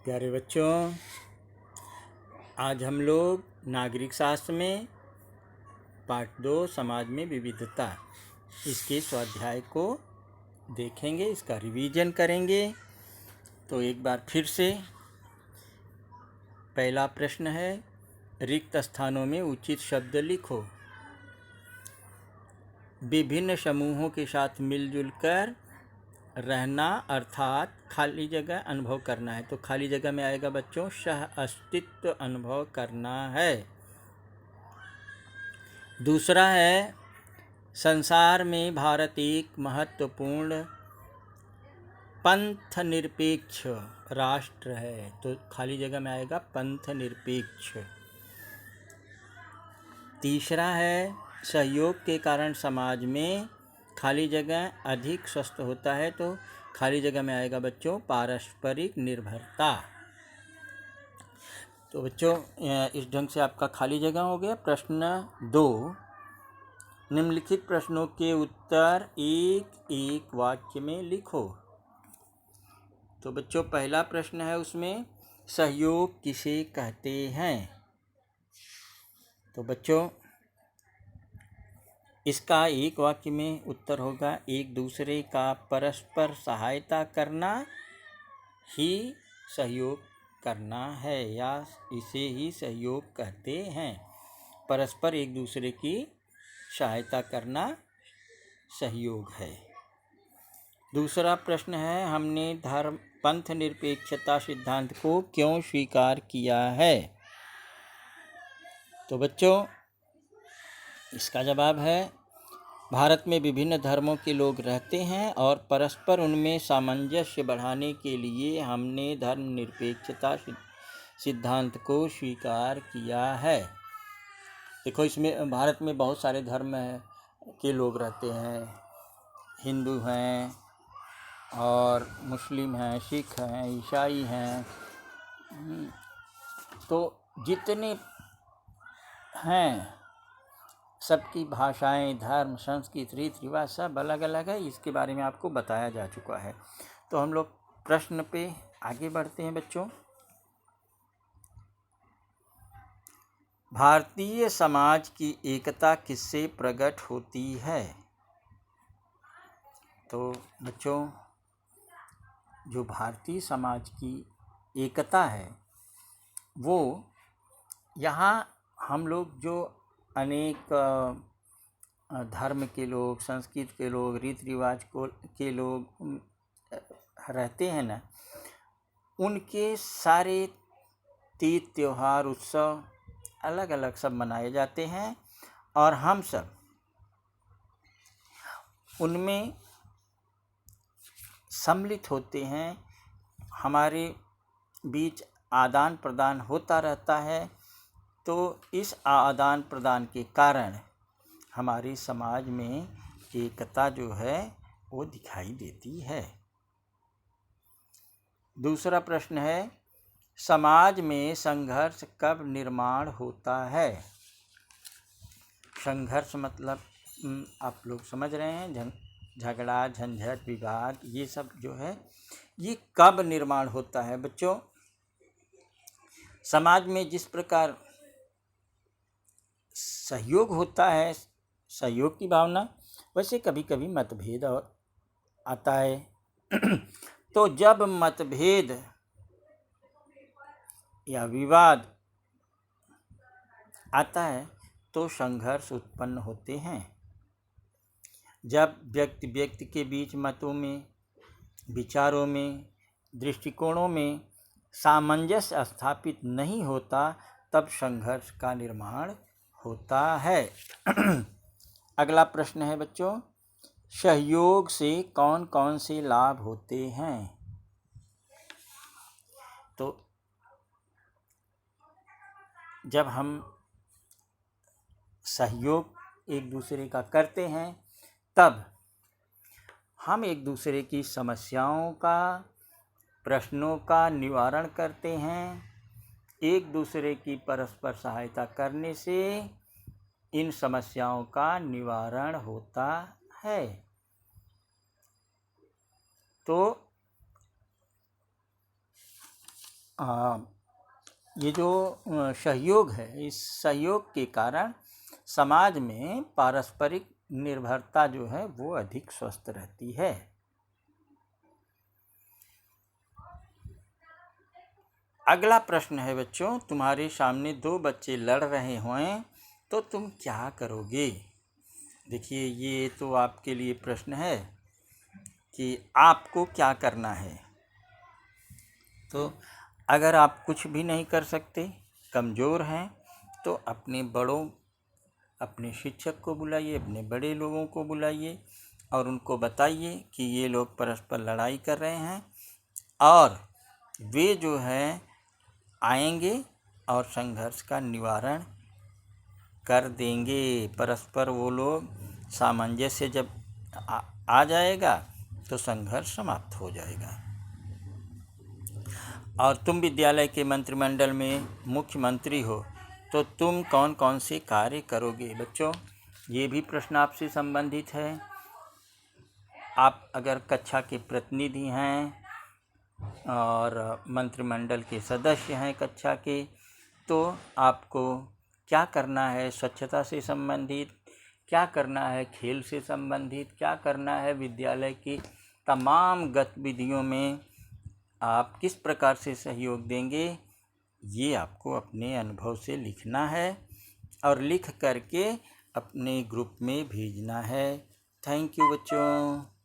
प्यारे बच्चों, आज हम लोग नागरिक शास्त्र में पाठ 2 समाज में विविधता इसके स्वाध्याय को देखेंगे, इसका रिवीजन करेंगे। तो एक बार फिर से पहला प्रश्न है, रिक्त स्थानों में उचित शब्द लिखो। विभिन्न समूहों के साथ मिलजुल कर रहना अर्थात खाली जगह अनुभव करना है। तो खाली जगह में आएगा बच्चों सह अस्तित्व अनुभव करना है। दूसरा है, संसार में भारत एक महत्वपूर्ण पंथ निरपेक्ष राष्ट्र है। तो खाली जगह में आएगा पंथ निरपेक्ष। तीसरा है, सहयोग के कारण समाज में खाली जगह अधिक स्वस्थ होता है। तो खाली जगह में आएगा बच्चों पारस्परिक निर्भरता। तो बच्चों इस ढंग से आपका खाली जगह हो गया। प्रश्न 2, निम्नलिखित प्रश्नों के उत्तर एक एक वाक्य में लिखो। तो बच्चों पहला प्रश्न है, उसमें सहयोग किसे कहते हैं। तो बच्चों इसका एक वाक्य में उत्तर होगा, एक दूसरे का परस्पर सहायता करना ही सहयोग करना है, या इसे ही सहयोग कहते हैं। परस्पर एक दूसरे की सहायता करना सहयोग है। दूसरा प्रश्न है, हमने धर्म पंथ निरपेक्षता सिद्धांत को क्यों स्वीकार किया है। तो बच्चों इसका जवाब है, भारत में विभिन्न धर्मों के लोग रहते हैं और परस्पर उनमें सामंजस्य बढ़ाने के लिए हमने धर्मनिरपेक्षता सिद्धांत को स्वीकार किया है। देखो, इसमें भारत में बहुत सारे धर्म के लोग रहते हैं। हिंदू हैं और मुस्लिम हैं, सिख हैं, ईसाई हैं। तो जितने हैं सबकी भाषाएं, धर्म, संस्कृति, रीति रिवाज सब अलग अलग है। इसके बारे में आपको बताया जा चुका है। तो हम लोग प्रश्न पे आगे बढ़ते हैं बच्चों। भारतीय समाज की एकता किससे प्रकट होती है। तो बच्चों जो भारतीय समाज की एकता है वो यहाँ हम लोग जो अनेक धर्म के लोग, संस्कृति के लोग, रीति रिवाज के लोग रहते हैं ना, उनके सारे तीज त्योहार उत्सव अलग अलग सब मनाए जाते हैं और हम सब उनमें सम्मिलित होते हैं। हमारे बीच आदान प्रदान होता रहता है। तो इस आदान प्रदान के कारण हमारे समाज में एकता जो है वो दिखाई देती है। दूसरा प्रश्न है, समाज में संघर्ष कब निर्माण होता है। संघर्ष मतलब आप लोग समझ रहे हैं, झगड़ा, झंझट, विवाद, ये सब जो है ये कब निर्माण होता है। बच्चों समाज में जिस प्रकार सहयोग होता है, सहयोग की भावना, वैसे कभी कभी मतभेद और आता है। तो जब मतभेद या विवाद आता है तो संघर्ष उत्पन्न होते हैं। जब व्यक्ति व्यक्ति के बीच मतों में, विचारों में, दृष्टिकोणों में सामंजस्य स्थापित नहीं होता, तब संघर्ष का निर्माण होता है। अगला प्रश्न है बच्चों, सहयोग से कौन कौन से लाभ होते हैं। तो जब हम सहयोग एक दूसरे का करते हैं तब हम एक दूसरे की समस्याओं का, प्रश्नों का निवारण करते हैं। एक दूसरे की परस्पर सहायता करने से इन समस्याओं का निवारण होता है। तो ये जो सहयोग है, इस सहयोग के कारण समाज में पारस्परिक निर्भरता जो है वो अधिक स्वस्थ रहती है। अगला प्रश्न है बच्चों, तुम्हारे सामने दो बच्चे लड़ रहे हों तो तुम क्या करोगे? देखिए, ये तो आपके लिए प्रश्न है कि आपको क्या करना है। तो अगर आप कुछ भी नहीं कर सकते, कमज़ोर हैं, तो अपने बड़ों, अपने शिक्षक को बुलाइए, अपने बड़े लोगों को बुलाइए और उनको बताइए कि ये लोग परस्पर लड़ाई कर रहे हैं और वे जो है आएंगे और संघर्ष का निवारण कर देंगे। परस्पर वो लोग सामंजस्य जब आ जाएगा तो संघर्ष समाप्त हो जाएगा। और तुम विद्यालय के मंत्रिमंडल में मुख्यमंत्री हो तो तुम कौन कौन से कार्य करोगे? बच्चों, ये भी प्रश्न आपसे संबंधित है। आप अगर कक्षा के प्रतिनिधि हैं और मंत्रिमंडल के सदस्य हैं कक्षा के, तो आपको क्या करना है स्वच्छता से संबंधित, क्या करना है खेल से संबंधित, क्या करना है विद्यालय की तमाम गतिविधियों में आप किस प्रकार से सहयोग देंगे, ये आपको अपने अनुभव से लिखना है और लिख करके अपने ग्रुप में भेजना है। थैंक यू बच्चों।